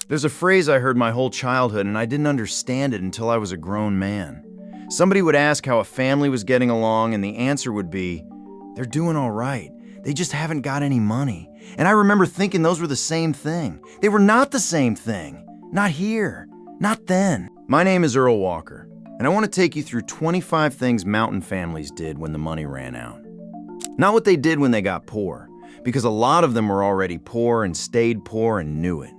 There's a phrase I heard my whole childhood, and I didn't understand it until I was a grown man. Somebody would ask how a family was getting along, and the answer would be, "They're doing all right. They just haven't got any money." And I remember thinking those were the same thing. They were not the same thing. Not here. Not then. My name is Earl Walker, and I want to take you through 25 things mountain families did when the money ran out. Not what they did when they got poor, because a lot of them were already poor and stayed poor and knew it.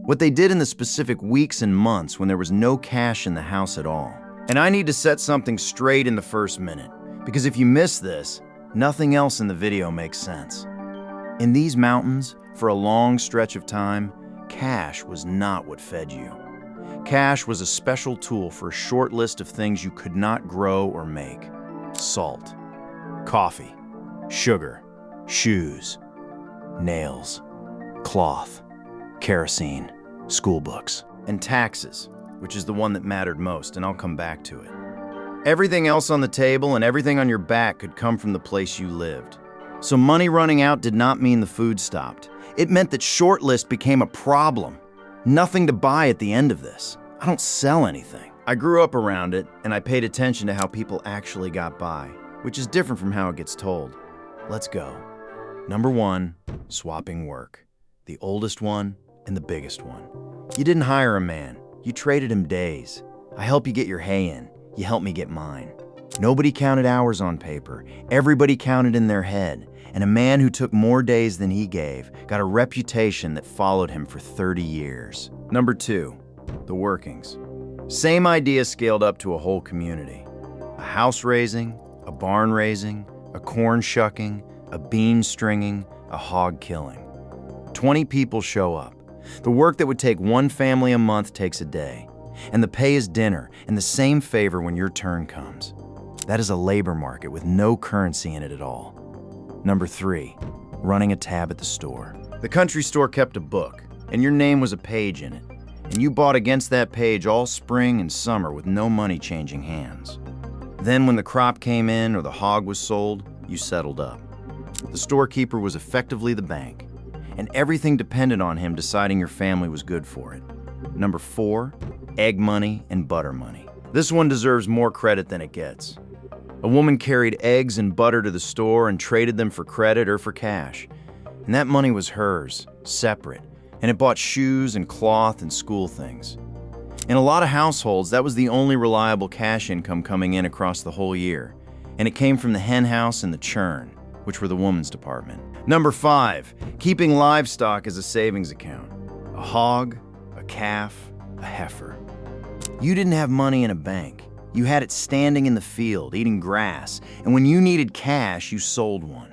What they did in the specific weeks and months when there was no cash in the house at all. And I need to set something straight in the first minute, because if you miss this, nothing else in the video makes sense. In these mountains, for a long stretch of time, cash was not what fed you. Cash was a special tool for a short list of things you could not grow or make. Salt, coffee, sugar, shoes, nails, cloth, kerosene, school books, and taxes, which is the one that mattered most, and I'll come back to it. Everything else on the table and everything on your back could come from the place you lived. So money running out did not mean the food stopped. It meant that short list became a problem. Nothing to buy at the end of this. I don't sell anything. I grew up around it, and I paid attention to how people actually got by, which is different from how it gets told. Let's go. Number 1, swapping work. The oldest one and the biggest one. You didn't hire a man. You traded him days. I help you get your hay in. You help me get mine. Nobody counted hours on paper. Everybody counted in their head. And a man who took more days than he gave got a reputation that followed him for 30 years. Number 2, the workings. Same idea scaled up to a whole community. A house raising, a barn raising, a corn shucking, a bean stringing, a hog killing. 20 people show up. The work that would take one family a month takes a day. And the pay is dinner and the same favor when your turn comes. That is a labor market with no currency in it at all. Number 3, running a tab at the store. The country store kept a book, and your name was a page in it. And you bought against that page all spring and summer with no money changing hands. Then when the crop came in or the hog was sold, you settled up. The storekeeper was effectively the bank, and everything depended on him deciding your family was good for it. Number 4, egg money and butter money. This one deserves more credit than it gets. A woman carried eggs and butter to the store and traded them for credit or for cash. And that money was hers, separate, and it bought shoes and cloth and school things. In a lot of households, that was the only reliable cash income coming in across the whole year. And it came from the hen house and the churn, which were the woman's department. Number 5, keeping livestock as a savings account. A hog, a calf, a heifer. You didn't have money in a bank. You had it standing in the field, eating grass, and when you needed cash, you sold one.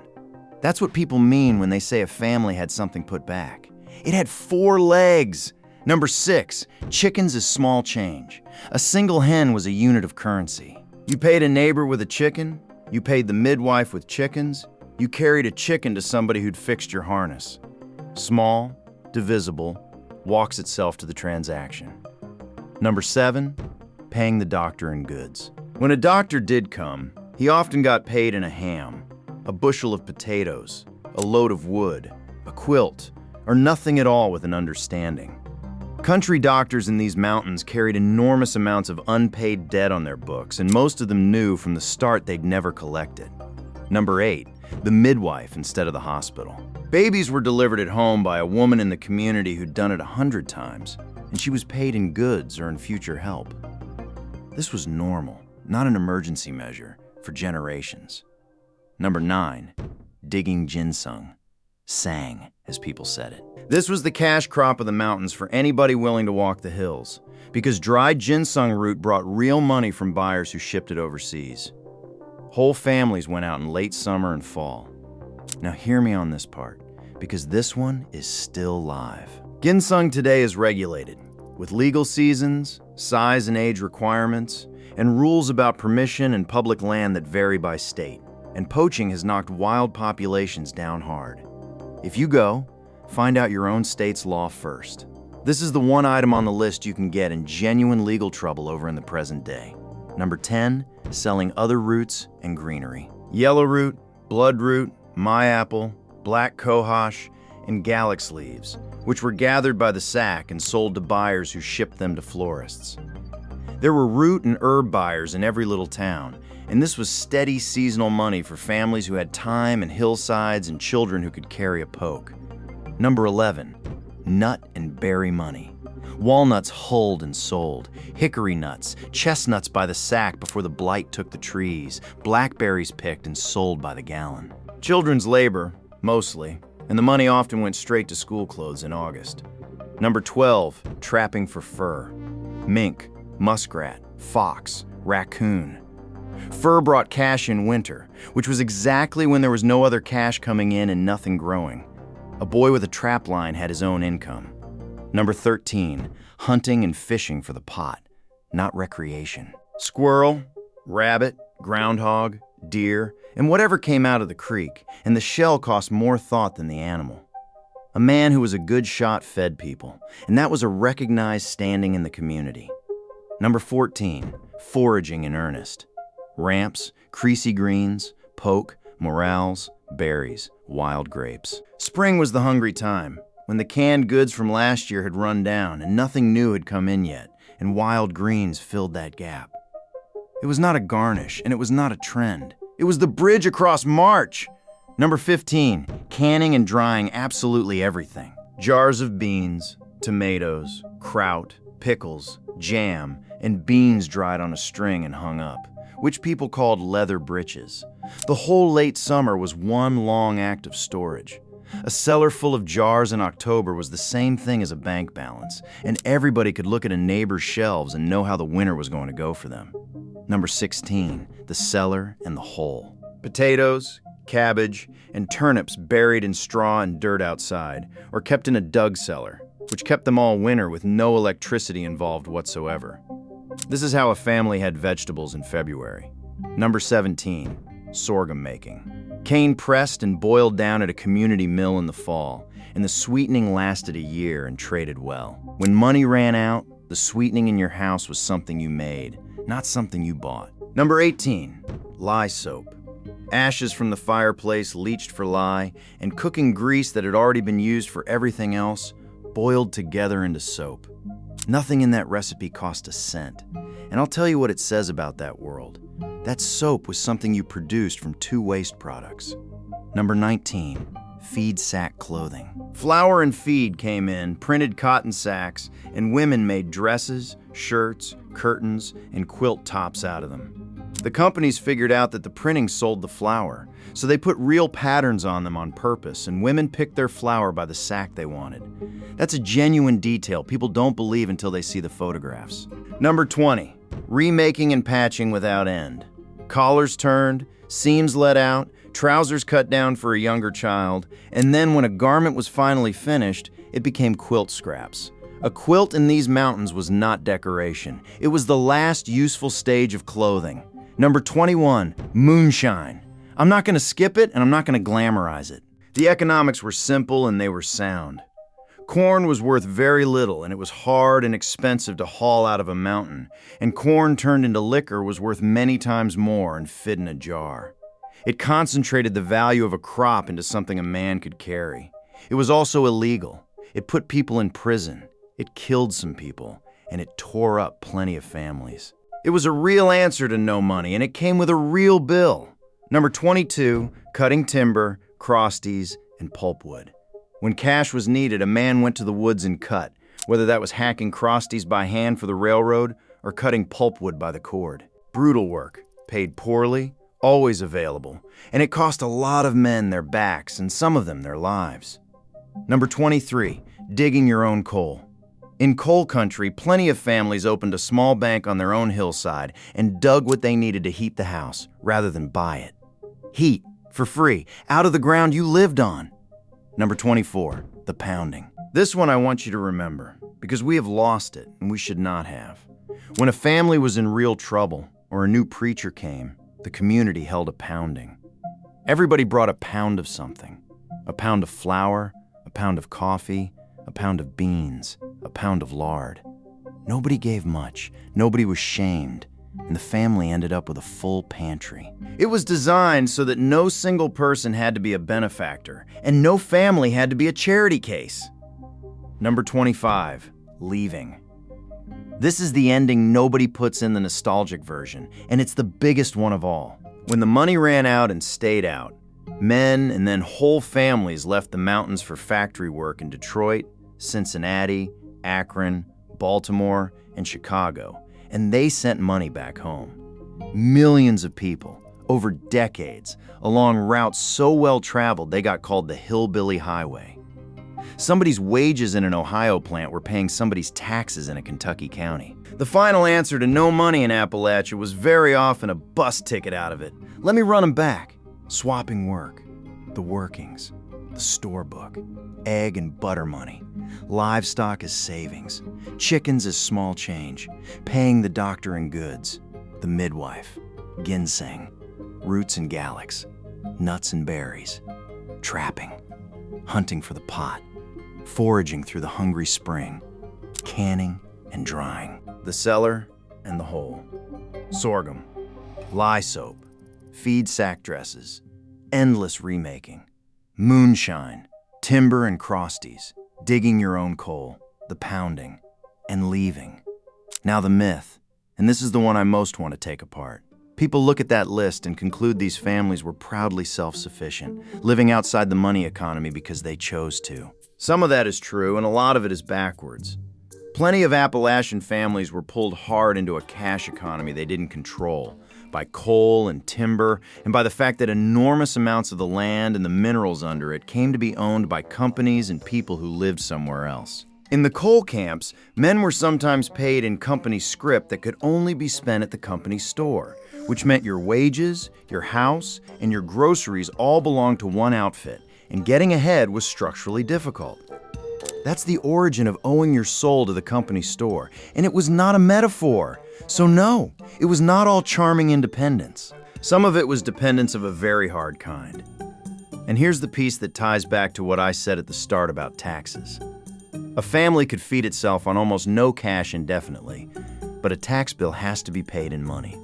That's what people mean when they say a family had something put back. It had 4 legs. Number 6, chickens is small change. A single hen was a unit of currency. You paid a neighbor with a chicken, you paid the midwife with chickens, you carried a chicken to somebody who'd fixed your harness. Small, divisible, walks itself to the transaction. Number 7, paying the doctor in goods. When a doctor did come, he often got paid in a ham, a bushel of potatoes, a load of wood, a quilt, or nothing at all with an understanding. Country doctors in these mountains carried enormous amounts of unpaid debt on their books, and most of them knew from the start they'd never collect it. Number 8, the midwife instead of the hospital. Babies were delivered at home by a woman in the community who'd done it 100 times, and she was paid in goods or in future help. This was normal, not an emergency measure, for generations. Number 9, digging ginseng. Sang, as people said it. This was the cash crop of the mountains for anybody willing to walk the hills, because dried ginseng root brought real money from buyers who shipped it overseas. Whole families went out in late summer and fall. Now hear me on this part, because this one is still live. Ginseng today is regulated, with legal seasons, size and age requirements, and rules about permission and public land that vary by state. And poaching has knocked wild populations down hard. If you go, find out your own state's law first. This is the one item on the list you can get in genuine legal trouble over in the present day. Number 10, selling other roots and greenery. Yellow root, bloodroot, myapple, black cohosh, and galax leaves, which were gathered by the sack and sold to buyers who shipped them to florists. There were root and herb buyers in every little town, and this was steady seasonal money for families who had time and hillsides and children who could carry a poke. Number 11, nut and berry money. Walnuts hulled and sold, hickory nuts, chestnuts by the sack before the blight took the trees, blackberries picked and sold by the gallon. Children's labor, mostly, and the money often went straight to school clothes in August. Number 12, trapping for fur. Mink, muskrat, fox, raccoon. Fur brought cash in winter, which was exactly when there was no other cash coming in and nothing growing. A boy with a trap line had his own income. Number 13, hunting and fishing for the pot, not recreation. Squirrel, rabbit, groundhog, deer, and whatever came out of the creek, and the shell cost more thought than the animal. A man who was a good shot fed people, and that was a recognized standing in the community. Number 14, foraging in earnest. Ramps, creasy greens, poke, morels, berries, wild grapes. Spring was the hungry time, when the canned goods from last year had run down and nothing new had come in yet, and wild greens filled that gap. It was not a garnish, and it was not a trend. It was the bridge across March. Number 15, canning and drying absolutely everything. Jars of beans, tomatoes, kraut, pickles, jam, and beans dried on a string and hung up, which people called leather breeches. The whole late summer was one long act of storage. A cellar full of jars in October was the same thing as a bank balance, and everybody could look at a neighbor's shelves and know how the winter was going to go for them. Number 16, the cellar and the hole. Potatoes, cabbage, and turnips buried in straw and dirt outside, or kept in a dug cellar, which kept them all winter with no electricity involved whatsoever. This is how a family had vegetables in February. Number 17, sorghum making. Cane pressed and boiled down at a community mill in the fall, and the sweetening lasted a year and traded well. When money ran out, the sweetening in your house was something you made, not something you bought. Number 18, lye soap. Ashes from the fireplace leached for lye, and cooking grease that had already been used for everything else boiled together into soap. Nothing in that recipe cost a cent, and I'll tell you what it says about that world. That soap was something you produced from 2 waste products. Number 19, feed sack clothing. Flour and feed came in, printed cotton sacks, and women made dresses, shirts, curtains, and quilt tops out of them. The companies figured out that the printing sold the flour, so they put real patterns on them on purpose, and women picked their flour by the sack they wanted. That's a genuine detail people don't believe until they see the photographs. Number 20, remaking and patching without end. Collars turned, seams let out, trousers cut down for a younger child, and then when a garment was finally finished, it became quilt scraps. A quilt in these mountains was not decoration. It was the last useful stage of clothing. Number 21, moonshine. I'm not going to skip it, and I'm not going to glamorize it. The economics were simple and they were sound. Corn was worth very little, and it was hard and expensive to haul out of a mountain, and corn turned into liquor was worth many times more and fit in a jar. It concentrated the value of a crop into something a man could carry. It was also illegal. It put people in prison. It killed some people, and it tore up plenty of families. It was a real answer to no money, and it came with a real bill. Number 22, cutting timber, crosties, and pulpwood. When cash was needed, a man went to the woods and cut, whether that was hacking crosties by hand for the railroad or cutting pulpwood by the cord. Brutal work, paid poorly, always available, and it cost a lot of men their backs and some of them their lives. Number 23, digging your own coal. In coal country, plenty of families opened a small bank on their own hillside and dug what they needed to heat the house rather than buy it. Heat, for free, out of the ground you lived on. Number 24, the pounding. This one I want you to remember, because we have lost it, and we should not have. When a family was in real trouble, or a new preacher came, the community held a pounding. Everybody brought a pound of something. A pound of flour, a pound of coffee, a pound of beans, a pound of lard. Nobody gave much, nobody was shamed, and the family ended up with a full pantry. It was designed so that no single person had to be a benefactor, and no family had to be a charity case. Number 25, leaving. This is the ending nobody puts in the nostalgic version, and it's the biggest one of all. When the money ran out and stayed out, men and then whole families left the mountains for factory work in Detroit, Cincinnati, Akron, Baltimore, and Chicago, and they sent money back home. Millions of people, over decades, along routes so well traveled they got called the Hillbilly Highway. Somebody's wages in an Ohio plant were paying somebody's taxes in a Kentucky county. The final answer to no money in Appalachia was very often a bus ticket out of it. Let me run them back. Swapping work, the workings, the store book, egg and butter money, livestock as savings, chickens as small change, paying the doctor in goods, the midwife, ginseng, roots and galax, nuts and berries, trapping, hunting for the pot, foraging through the hungry spring, canning and drying, the cellar and the hole, sorghum, lye soap, feed sack dresses, endless remaking, moonshine, timber and crosties, digging your own coal, the pounding, and leaving. Now the myth, and this is the one I most want to take apart. People look at that list and conclude these families were proudly self-sufficient, living outside the money economy because they chose to. Some of that is true, and a lot of it is backwards. Plenty of Appalachian families were pulled hard into a cash economy they didn't control, by coal and timber, and by the fact that enormous amounts of the land and the minerals under it came to be owned by companies and people who lived somewhere else. In the coal camps, men were sometimes paid in company scrip that could only be spent at the company store, which meant your wages, your house, and your groceries all belonged to one outfit, and getting ahead was structurally difficult. That's the origin of owing your soul to the company store, and it was not a metaphor. So no, it was not all charming independence. Some of it was dependence of a very hard kind. And here's the piece that ties back to what I said at the start about taxes. A family could feed itself on almost no cash indefinitely, but a tax bill has to be paid in money.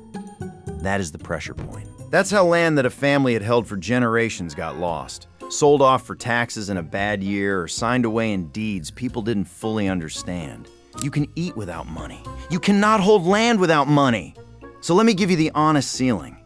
That is the pressure point. That's how land that a family had held for generations got lost, sold off for taxes in a bad year, or signed away in deeds people didn't fully understand. You can eat without money. You cannot hold land without money. So let me give you the honest ceiling.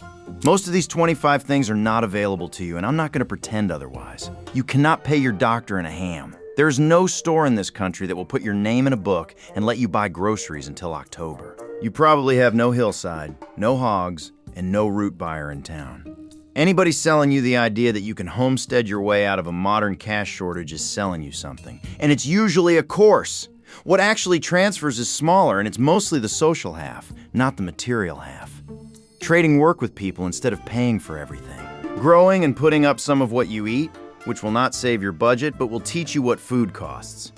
Most of these 25 things are not available to you, and I'm not going to pretend otherwise. You cannot pay your doctor in a ham. There's no store in this country that will put your name in a book and let you buy groceries until October. You probably have no hillside, no hogs, and no root buyer in town. Anybody selling you the idea that you can homestead your way out of a modern cash shortage is selling you something, and it's usually a course. What actually transfers is smaller, and it's mostly the social half, not the material half. Trading work with people instead of paying for everything. Growing and putting up some of what you eat, which will not save your budget, but will teach you what food costs.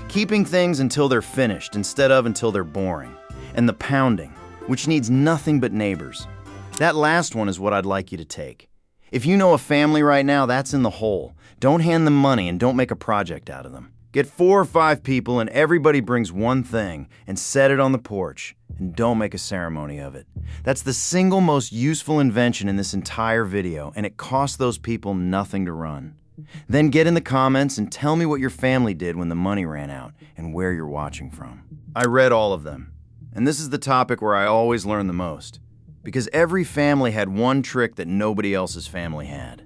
Keeping things until they're finished instead of until they're boring. And the pounding, which needs nothing but neighbors. That last one is what I'd like you to take. If you know a family right now, that's in the hole. Don't hand them money and don't make a project out of them. Get 4 or 5 people and everybody brings one thing and set it on the porch, and don't make a ceremony of it. That's the single most useful invention in this entire video, and it costs those people nothing to run. Then get in the comments and tell me what your family did when the money ran out and where you're watching from. I read all of them, and this is the topic where I always learn the most, because every family had one trick that nobody else's family had.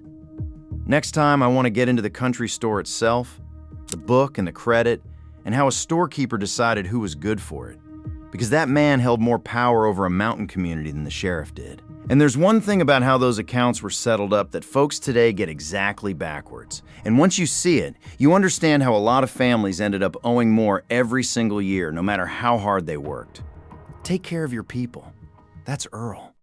Next time, I want to get into the country store itself, the book and the credit, and how a storekeeper decided who was good for it. Because that man held more power over a mountain community than the sheriff did. And there's one thing about how those accounts were settled up that folks today get exactly backwards. And once you see it, you understand how a lot of families ended up owing more every single year, no matter how hard they worked. Take care of your people. That's Earl.